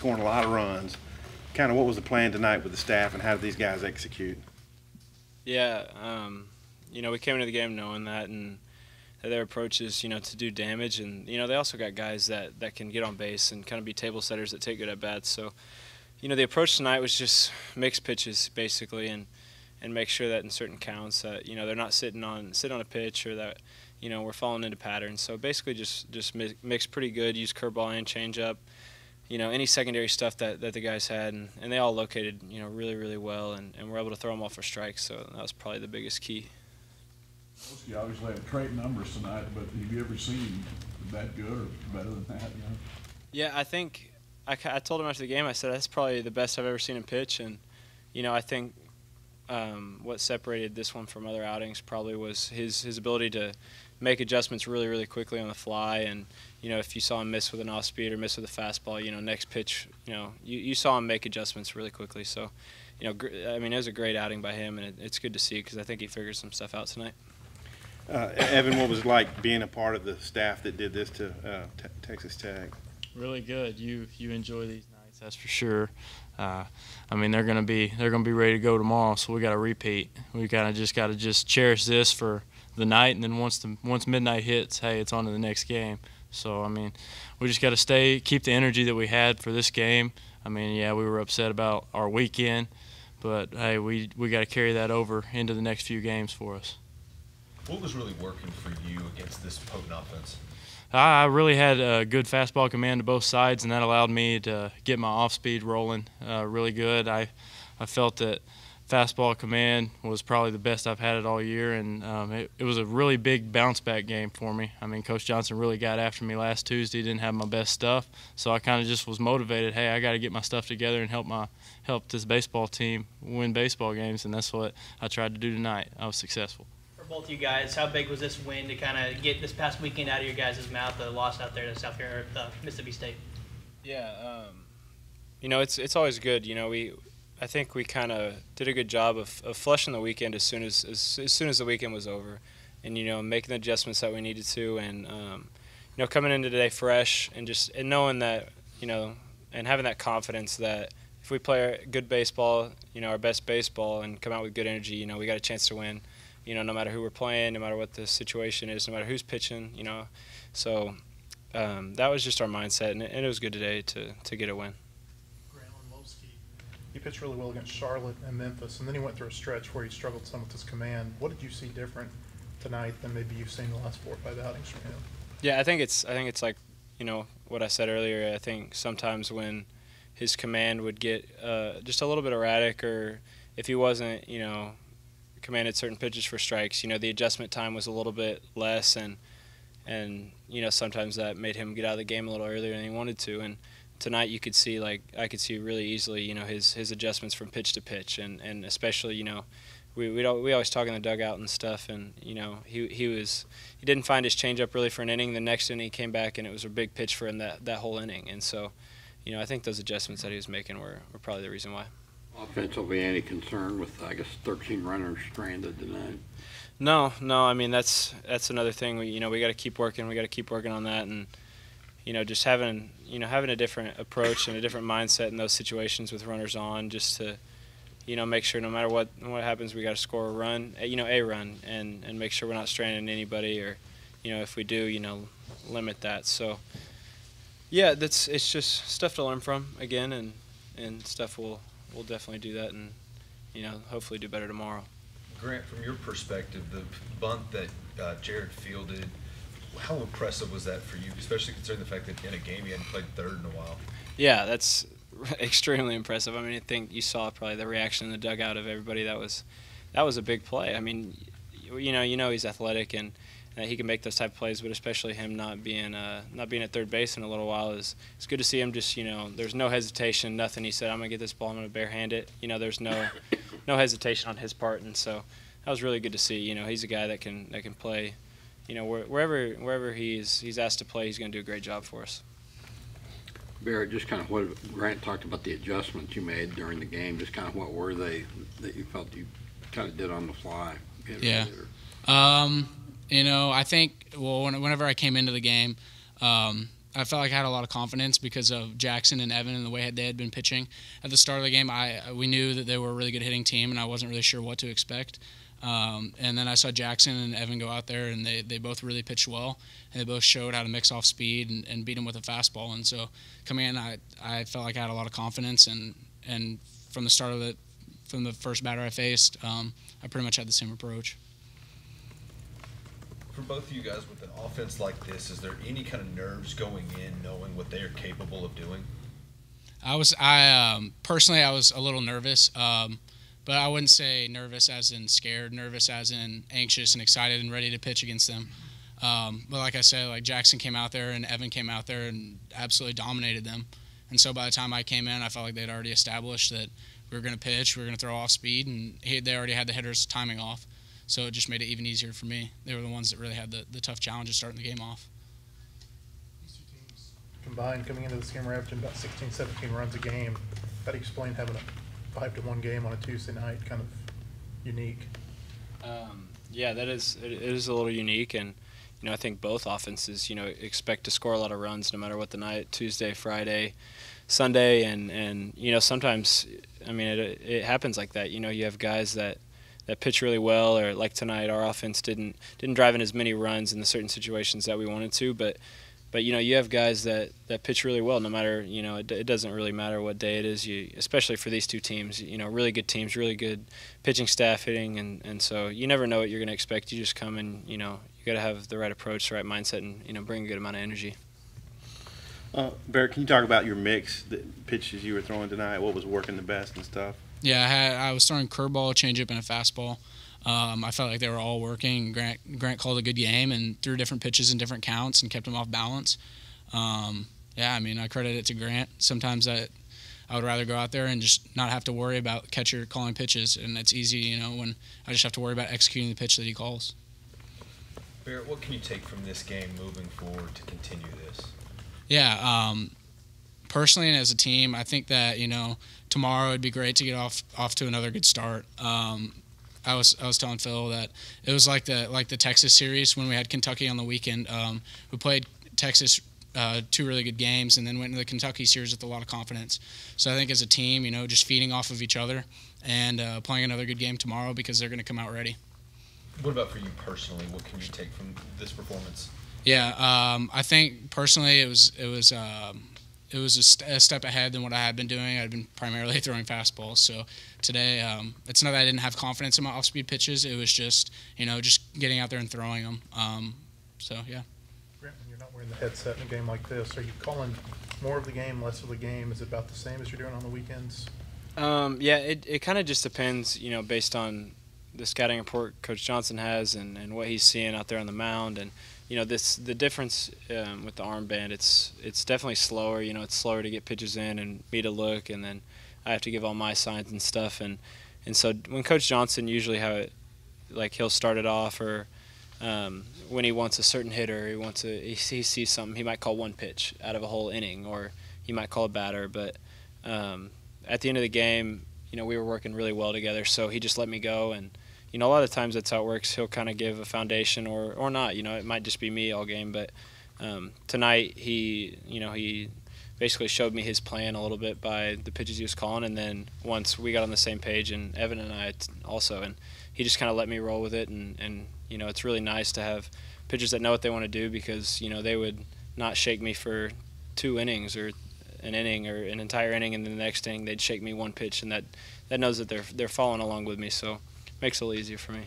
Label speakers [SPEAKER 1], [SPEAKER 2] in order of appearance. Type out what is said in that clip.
[SPEAKER 1] scoring a lot of runs. Kind of what was the plan tonight with the staff, and how did these guys execute?
[SPEAKER 2] Yeah, we came into the game knowing that, and their approach is, to do damage. And, they also got guys that can get on base and kind of be table setters that take good at-bats. So, the approach tonight was just mix pitches, basically, and make sure that in certain counts that, they're not sitting on a pitch, or that, we're falling into patterns. So basically just mix pretty good, use curveball and changeup, any secondary stuff that the guys had, and they all located, really, really well, and we're able to throw them off for strikes. So that was probably the biggest key.
[SPEAKER 3] You obviously had great numbers tonight, but have you ever seen that good or better than that?
[SPEAKER 2] Yeah, I think I told him after the game, I said that's probably the best I've ever seen him pitch, and I think what separated this one from other outings probably was his ability to make adjustments really, really quickly on the fly. And if you saw him miss with an off speed or miss with a fastball, next pitch, you saw him make adjustments really quickly. So, it was a great outing by him, and it's good to see because I think he figured some stuff out tonight.
[SPEAKER 1] Evan, what was it like being a part of the staff that did this to Texas Tech?
[SPEAKER 4] Really good. You enjoy these nights, that's for sure. They're gonna be ready to go tomorrow, so we got to repeat. We got to just cherish this for the night, and then once midnight hits, hey, it's on to the next game. So we just got to keep the energy that we had for this game. We were upset about our weekend, but hey, we got to carry that over into the next few games for us.
[SPEAKER 5] What was really working for you against this potent offense?
[SPEAKER 4] I really had a good fastball command to both sides, and that allowed me to get my off-speed rolling really good. I felt that fastball command was probably the best I've had it all year, and it was a really big bounce-back game for me. Coach Johnson really got after me last Tuesday, didn't have my best stuff, so I kind of just was motivated, hey, I got to get my stuff together and help this baseball team win baseball games, and that's what I tried to do tonight. I was successful.
[SPEAKER 6] Both you guys, how big was this win to kind of get this past weekend out of your guys' mouth, the loss out there to Mississippi State?
[SPEAKER 2] Yeah, it's always good. I think we kind of did a good job of flushing the weekend as soon as the weekend was over, and making the adjustments that we needed to, and coming into today fresh, and knowing that and having that confidence that if we play good baseball, our best baseball, and come out with good energy, we got a chance to win. No matter who we're playing, no matter what the situation is, no matter who's pitching, So that was just our mindset, and it was good today to get a win.
[SPEAKER 7] Barrett Loseke, he pitched really well against Charlotte and Memphis, and then he went through a stretch where he struggled some with his command. What did you see different tonight than maybe you've seen the last 4 or 5 outings from him?
[SPEAKER 2] Yeah, I think it's like what I said earlier. I think sometimes when his command would get just a little bit erratic, or if he wasn't commanded certain pitches for strikes, the adjustment time was a little bit less, and sometimes that made him get out of the game a little earlier than he wanted to. And tonight I could see really easily his adjustments from pitch to pitch, and especially we always talk in the dugout and stuff, and he didn't find his changeup really for an inning. The next inning he came back, and it was a big pitch for him that whole inning. And so I think those adjustments that he was making were probably the reason why.
[SPEAKER 8] Offensively, any concern with 13 runners stranded tonight?
[SPEAKER 2] No. That's another thing. We got to keep working. We got to keep working on that, and just having a different approach and a different mindset in those situations with runners on, just to make sure no matter what happens, we got to score a run, a run, and make sure we're not stranding anybody, or if we do, limit that. So yeah, it's just stuff to learn from again, and stuff we'll definitely do that, and hopefully do better tomorrow.
[SPEAKER 5] Grant, from your perspective, the bunt that Jared fielded, how impressive was that for you, especially considering the fact that in a game you hadn't played third in a while?
[SPEAKER 2] Yeah, that's extremely impressive. I think you saw probably the reaction in the dugout of everybody. That was a big play. He's athletic, and he can make those type of plays, but especially him not being at third base in a little while it's good to see him. Just there's no hesitation, nothing. He said, "I'm gonna get this ball, I'm gonna barehand it." There's no hesitation on his part, and so that was really good to see. He's a guy that can play. Wherever he's asked to play, he's gonna do a great job for us.
[SPEAKER 8] Barrett, just kind of what Grant talked about, the adjustments you made during the game. Just kind of what were they that you felt you kind of did on the fly?
[SPEAKER 9] Yeah. I think, whenever I came into the game, I felt like I had a lot of confidence because of Jackson and Evan and the way they had been pitching at the start of the game. We knew that they were a really good hitting team, and I wasn't really sure what to expect. And then I saw Jackson and Evan go out there, and they both really pitched well, and they both showed how to mix off speed and beat them with a fastball. And so coming in, I felt like I had a lot of confidence, and from the start of it, from the first batter I faced, I pretty much had the same approach.
[SPEAKER 5] For both of you guys, with an offense like this, is there any kind of nerves going in, knowing what they are capable of doing?
[SPEAKER 9] Personally, I was a little nervous, but I wouldn't say nervous as in scared, nervous as in anxious and excited and ready to pitch against them. But like I said, like Jackson came out there and Evan came out there and absolutely dominated them. And so by the time I came in, I felt like they'd already established that we were going to pitch, we were going to throw off speed, and they already had the hitters timing off. So it just made it even easier for me. They were the ones that really had the tough challenge of starting the game off.
[SPEAKER 7] These two teams combined coming into this game were averaging about 16, 17 runs a game. How do you explain having a 5-1 game on a Tuesday night? Kind of unique.
[SPEAKER 2] Yeah, it is a little unique, and I think both offenses expect to score a lot of runs no matter what the night, Tuesday, Friday, Sunday, and sometimes it happens like that. You have guys that pitch really well, or like tonight, our offense didn't drive in as many runs in the certain situations that we wanted to, but you have guys that pitch really well no matter, it doesn't really matter what day it is, especially for these two teams, really good teams, really good pitching staff, hitting, and so you never know what you're going to expect. You just come and, you got to have the right approach, the right mindset, and bring a good amount of energy.
[SPEAKER 1] Barrett, can you talk about your mix, the pitches you were throwing tonight, what was working the best and stuff?
[SPEAKER 9] Yeah, I was throwing curveball, changeup, and a fastball. I felt like they were all working. Grant called a good game and threw different pitches in different counts and kept them off balance. I credit it to Grant. Sometimes I would rather go out there and just not have to worry about catcher calling pitches, and it's easy, when I just have to worry about executing the pitch that he calls.
[SPEAKER 5] Barrett, what can you take from this game moving forward to continue this?
[SPEAKER 9] Yeah, personally and as a team, I think that, tomorrow it'd be great to get off to another good start. I was telling Phil that it was like the Texas series when we had Kentucky on the weekend. We played Texas 2 really good games, and then went into the Kentucky series with a lot of confidence. So I think as a team, just feeding off of each other and playing another good game tomorrow because they're going to come out ready.
[SPEAKER 5] What about for you personally? What can you take from this performance?
[SPEAKER 9] Yeah, I think personally it was a step ahead than what I had been doing. I'd been primarily throwing fastballs. So today, it's not that I didn't have confidence in my off-speed pitches. It was just, just getting out there and throwing them. Yeah.
[SPEAKER 7] Grant, when you're not wearing the headset in a game like this, are you calling more of the game, less of the game? Is it about the same as you're doing on the weekends?
[SPEAKER 2] It kind of just depends, based on the scouting report Coach Johnson has and what he's seeing out there on the mound. And, the difference with the armband, it's definitely slower. It's slower to get pitches in and me to look, and then I have to give all my signs and stuff. And so when Coach Johnson usually he'll start it off, or when he wants a certain hitter, he sees something, he might call one pitch out of a whole inning, or he might call a batter. But at the end of the game, we were working really well together, so he just let me go. And a lot of times that's how it works. He'll kind of give a foundation or not. It might just be me all game. But tonight he basically showed me his plan a little bit by the pitches he was calling. And then once we got on the same page, and Evan and I also, and he just kind of let me roll with it. And it's really nice to have pitchers that know what they want to do, because, they would not shake me for 2 innings or an inning or an entire inning, and then the next inning they'd shake me one pitch, and that knows that they're following along with me. So makes it a little easier for me.